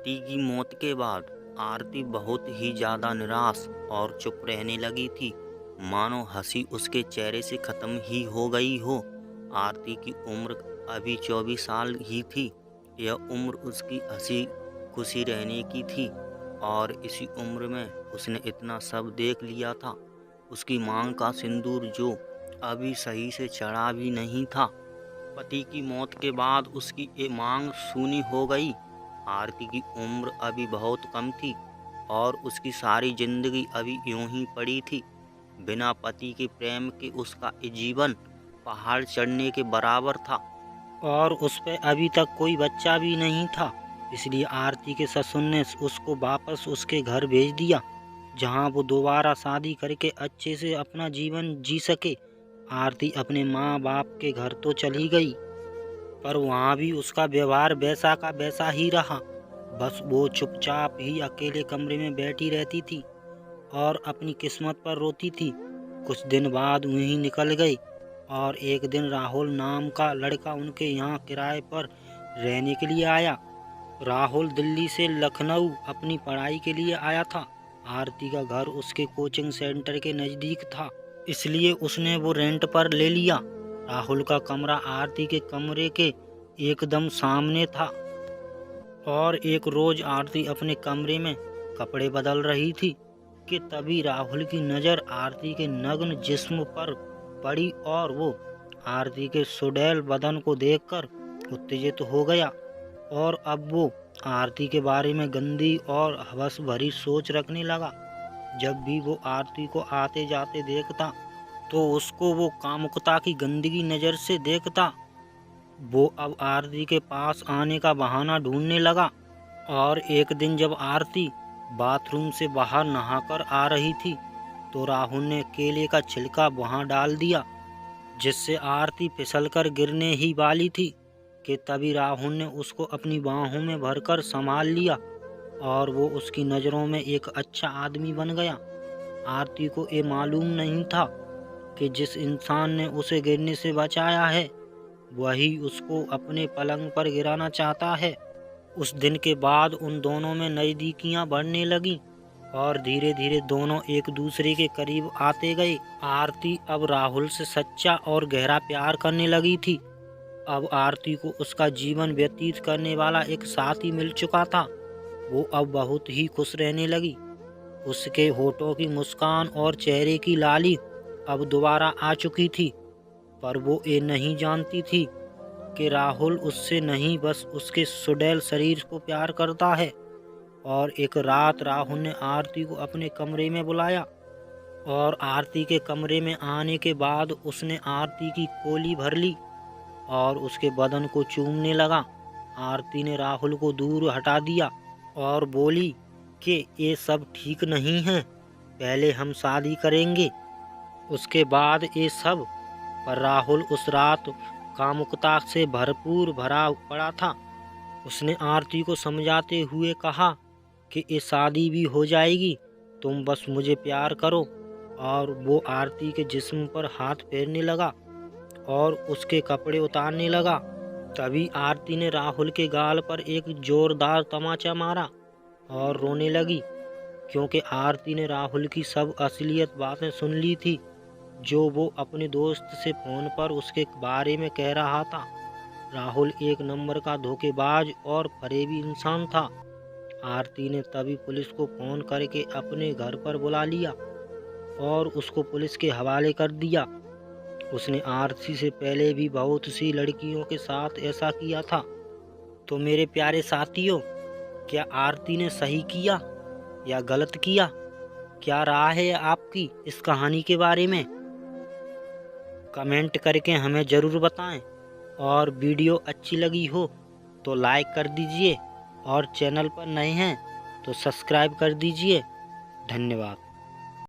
पति की मौत के बाद आरती बहुत ही ज्यादा निराश और चुप रहने लगी थी, मानो हंसी उसके चेहरे से खत्म ही हो गई हो। आरती की उम्र अभी 24 साल ही थी। यह उम्र उसकी हंसी खुशी रहने की थी और इसी उम्र में उसने इतना सब देख लिया था। उसकी मांग का सिंदूर जो अभी सही से चढ़ा भी नहीं था। पति की मौत के बाद उसकी ये मांग सूनी हो गई। आरती की उम्र अभी बहुत कम थी और उसकी सारी जिंदगी अभी यूं ही पड़ी थी। बिना पति के प्रेम के उसका ये जीवन पहाड़ चढ़ने के बराबर था और उस पे अभी तक कोई बच्चा भी नहीं था। इसलिए आरती के ससुर ने उसको वापस उसके घर भेज दिया, जहां वो दोबारा शादी करके अच्छे से अपना जीवन जी सके। आरती अपने माँ बाप के घर तो चली गई, पर वहाँ भी उसका व्यवहार वैसा का वैसा ही रहा। बस वो चुपचाप ही अकेले कमरे में बैठी रहती थी और अपनी किस्मत पर रोती थी। कुछ दिन बाद वहीं निकल गई और एक दिन राहुल नाम का लड़का उनके यहाँ किराए पर रहने के लिए आया। राहुल दिल्ली से लखनऊ अपनी पढ़ाई के लिए आया था। आरती का घर उसके कोचिंग सेंटर के नज़दीक था, इसलिए उसने वो रेंट पर ले लिया। राहुल का कमरा आरती के कमरे के एकदम सामने था और एक रोज आरती अपने कमरे में कपड़े बदल रही थी कि तभी राहुल की नज़र आरती के नग्न जिस्म पर पड़ी और वो आरती के सुडैल बदन को देखकर उत्तेजित हो गया और अब वो आरती के बारे में गंदी और हवस भरी सोच रखने लगा। जब भी वो आरती को आते जाते देखता तो उसको वो कामुकता की गंदगी नज़र से देखता। वो अब आरती के पास आने का बहाना ढूंढने लगा और एक दिन जब आरती बाथरूम से बाहर नहाकर आ रही थी तो राहुल ने केले का छिलका वहां डाल दिया, जिससे आरती फिसलकर गिरने ही वाली थी कि तभी राहुल ने उसको अपनी बाहों में भरकर संभाल लिया और वो उसकी नज़रों में एक अच्छा आदमी बन गया। आरती को ये मालूम नहीं था कि जिस इंसान ने उसे गिरने से बचाया है वही उसको अपने पलंग पर गिराना चाहता है। उस दिन के बाद उन दोनों में नज़दीकियां बढ़ने लगीं और धीरे धीरे दोनों एक दूसरे के करीब आते गए। आरती अब राहुल से सच्चा और गहरा प्यार करने लगी थी। अब आरती को उसका जीवन व्यतीत करने वाला एक साथी मिल चुका था। वो अब बहुत ही खुश रहने लगी। उसके होठों की मुस्कान और चेहरे की लाली अब दोबारा आ चुकी थी, पर वो ये नहीं जानती थी कि राहुल उससे नहीं बस उसके सुडैल शरीर को प्यार करता है। और एक रात राहुल ने आरती को अपने कमरे में बुलाया और आरती के कमरे में आने के बाद उसने आरती की खोली भर ली और उसके बदन को चूमने लगा। आरती ने राहुल को दूर हटा दिया और बोली कि ये सब ठीक नहीं है, पहले हम शादी करेंगे, उसके बाद ये सब। पर राहुल उस रात कामुकता से भरपूर भरा पड़ा था। उसने आरती को समझाते हुए कहा कि ये शादी भी हो जाएगी, तुम बस मुझे प्यार करो। और वो आरती के जिस्म पर हाथ फेरने लगा और उसके कपड़े उतारने लगा। तभी आरती ने राहुल के गाल पर एक जोरदार तमाचा मारा और रोने लगी, क्योंकि आरती ने राहुल की सब असलियत बातें सुन ली थी जो वो अपने दोस्त से फ़ोन पर उसके बारे में कह रहा था। राहुल एक नंबर का धोखेबाज और फरेबी इंसान था। आरती ने तभी पुलिस को फ़ोन करके अपने घर पर बुला लिया और उसको पुलिस के हवाले कर दिया। उसने आरती से पहले भी बहुत सी लड़कियों के साथ ऐसा किया था। तो मेरे प्यारे साथियों, क्या आरती ने सही किया या गलत किया? क्या राय है आपकी इस कहानी के बारे में? कमेंट करके हमें ज़रूर बताएं और वीडियो अच्छी लगी हो तो लाइक कर दीजिए और चैनल पर नए हैं तो सब्सक्राइब कर दीजिए। धन्यवाद।